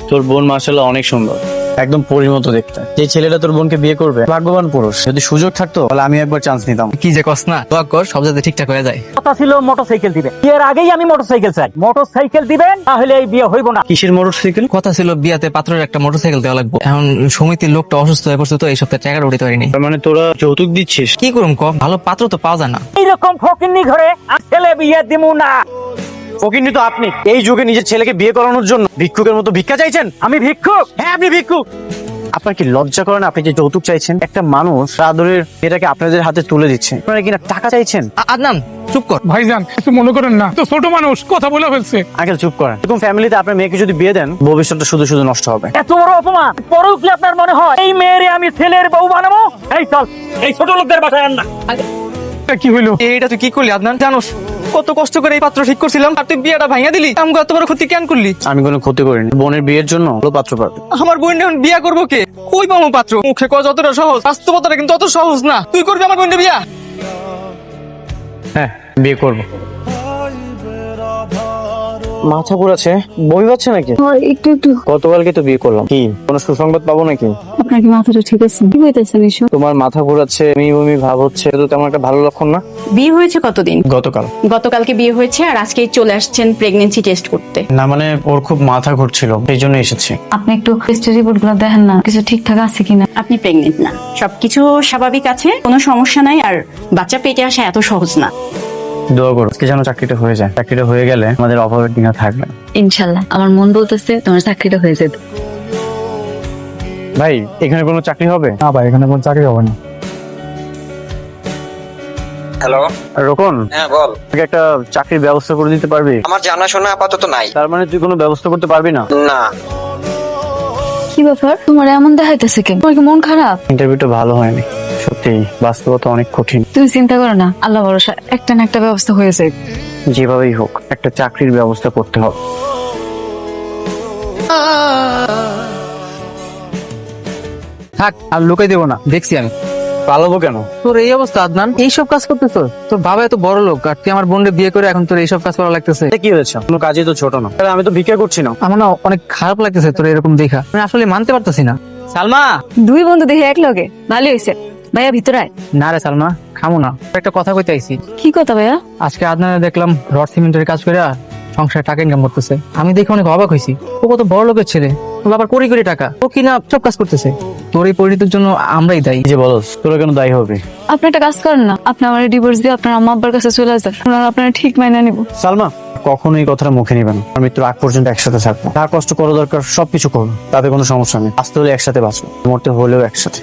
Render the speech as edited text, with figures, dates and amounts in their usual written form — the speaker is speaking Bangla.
তোর বোন মাশাআল্লাহ অনেক সুন্দর, একদম পরীর মতো দেখতে। যে ছেলেটা তোর বোনকে বিয়ে করবে ভাগ্যবান পুরুষ। যদি সুযোগ থাকতো তাহলে আমি একবার চান্স নিতাম। কি যে কস না, দোয়া কর সব যাতে ঠিকঠাক হয়ে যায়। কথা ছিল মোটরসাইকেল দিবেন, বিয়ের আগেই আমি মোটরসাইকেল চাই। মোটরসাইকেল দিবেন, তাহলে এই বিয়ে হইব না। কিসের মোটরসাইকেল? কথা ছিল বিয়াতে পাত্রের একটা মোটরসাইকেল দেওয়া লাগবে। এখন সমিতির লোকটা অসুস্থ হয়ে পড়ছে, তো এই সপ্তাহে টাকা উঠাতে পারিনি। তার মানে তোরা যৌতুক দিচ্ছিস? কি করুম ক, ভালো পাত্র তো পাওয়া যায় না। এইরকম ফকিন্নি ঘরে আর ছেলে বিয়ে দিমু না। ফকিন্নি তো আপনি। এই যুগে নিজের ছেলেকে বিয়ে করানোর জন্য ভিক্ষুকের মতো ভিক্ষা চাইছেন? আমি ভিক্ষুক? হ্যাঁ, আপনি ভিক্ষুক। আপনার কি লজ্জা করে না? আপনি যে যৌতুক চাইছেন, একটা মানুষ আদরের এটাকে আপনাদের হাতে তুলে দিচ্ছে, আপনারা কিনা টাকা চাইছেন? আদনান চুপ কর। ভাইজান কিছু মনে করেন না, তো ছোট মানুষ কথা বলে ফেলছে। আঙ্কেল চুপ করেন। এরকম ফ্যামিলিতে আপনার মেয়েকে যদি বিয়ে দেন, ভবিষ্যৎটা শুধু শুধু নষ্ট হবে। এত বড় অপমান পরেও কি আপনার মনে হয় এই মেয়েরে আমি ছেলের বউ বানাবো? এই চল, এই ছোট লোকদের বাসায় আন না। এটা কি হইলো? এইটা তুই কি করলি আদনান? জানোস কত কষ্ট করে এই পাত্র ঠিক করছিলাম, আর তুই বিয়েটা ভাঙা দিলি। আমগো এত বড় ক্ষতি কেন করলি? আমি কোনো ক্ষতি করিনি। বোনের বিয়ের জন্য ভালো পাত্র পাবে। আমার বোন এখন বিয়া করবো কে? কই পাবো পাত্র? মুখে কয় যতটা সহজ, বাস্তবতাটা কিন্তু অত সহজ না। তুই করবি আমার বোনের বিয়া? হ্যাঁ, বিয়ে করবো। মাথা ঘুরাচ্ছে, বই পাচ্ছে নাকি? একটু একটু। গতকালকে তো বিয়ে করলাম, কি কোনো সুসংবাদ পাবো নাকি? আপনার কি মাথাটা ঠিক আছে? কি বলতেছেন এসব? তোমার মাথা ঘুরাচ্ছে, বমি ভাব হচ্ছে, তো তেমন একটা ভালো লক্ষণ না। বিয়ে হয়েছে কতদিন? গতকাল। গতকালকে বিয়ে হয়েছে আর আজকেই চলে আসছেন প্রেগন্যান্সি টেস্ট করতে? না মানে ওর খুব মাথা ঘুরছিল, সেই জন্য এসেছি। আপনি একটু টেস্টের রিপোর্ট গুলো দেখেন না, কিছু ঠিকঠাক আছে কিনা। আপনি প্রেগনেন্ট না, সবকিছু স্বাভাবিক আছে, কোনো সমস্যা নাই। আর বাচ্চা পেটে আসা এত সহজ না। দোয়া করো আজকে যেন চাকরিটা হয়ে যায়। চাকরিটা হয়ে গেলে আমাদের অভাবের দিন আর থাকবে না। ইনশাল্লাহ, আমার মন বলতেছে তোমার চাকরিটা হয়ে যেত। ভাই, এখানে কোনো চাকরি হবে? না ভাই, এখানে কোনো চাকরি হবে না। হ্যালো। রোকন, হ্যাঁ বল। আমাকে একটা চাকরির ব্যবস্থা করে দিতে পারবি? আমার জানাশোনা আপাতত নাই। তার মানে তুই কোনো ব্যবস্থা করতে পারবি না? না। কি ব্যাপার, তোমার এমন দেখাইতেছে কেন? তোমার কি মন খারাপ? ইন্টারভিউটা ভালো হয়নি, সত্যি বাস্তবতা অনেক কঠিন। তুমি চিন্তা করো না, আল্লাহ ভরসা একটা না একটা ব্যবস্থা হয়ে যায়। যেভাবেই হোক একটা চাকরির ব্যবস্থা করতে হবে। থাক, আর লুকাই দেবো না, দেখছি আমি। পালাবো কেন? তোর এই অবস্থা আদনান, এইসব কাজ করতেছ? তোর বাবা এত বড় লোক, আর তুই আমার বোনকে বিয়ে করে এখন তোর এইসব কাজ করা লাগতেছে? এতে কি হয়েছে? কোনো কাজই তো ছোট না। আরে আমি তো ভিক্ষা করছি না। আমার না অনেক খারাপ লাগতেছে তোর এরকম দেখা। আমি আসলে মানতে পারতেছি না। সালমা! দুই বন্ধু দেখে এক লগে, ভালোই হয়েছে। ভাইয়া ভিতরে আয়। না রে সালমা, খামো না, একটা কথা কইতে আইছি। কি কথা ভাইয়া? আজকে আদনানে দেখলাম রড সিমেন্টের কাজ করে সংসারে টাকা ইনকাম করতেছে। আমি দেখে অনেক অবাক হয়েছি। ও কত বড় লোকের ছেলে, ও বাবার কোটি কোটি টাকা, ও কিনা সব কাজ করতেছে। তোর এই পরিণতির জন্য আমরাই দায়ী। এই যে বলস, তোরা কেন দায়ী হবে? আপনি একটা কাজ করেন না, আপনি আমার ডিভোর্স দিয়ে আপনার আম্মা আব্বার কাছে চলে যান, ওনারা আপনার ঠিক মাইনা নিব। সালমা, কখনো এই কথাটা মুখে নিবে না। আর মৃত্যুর আগ পর্যন্ত একসাথে থাকবো। যা কষ্ট করা দরকার সবকিছু করবো, তাতে কোনো সমস্যা নেই। আসতে হলে একসাথে বাঁচবো, মরতে হলেও একসাথে।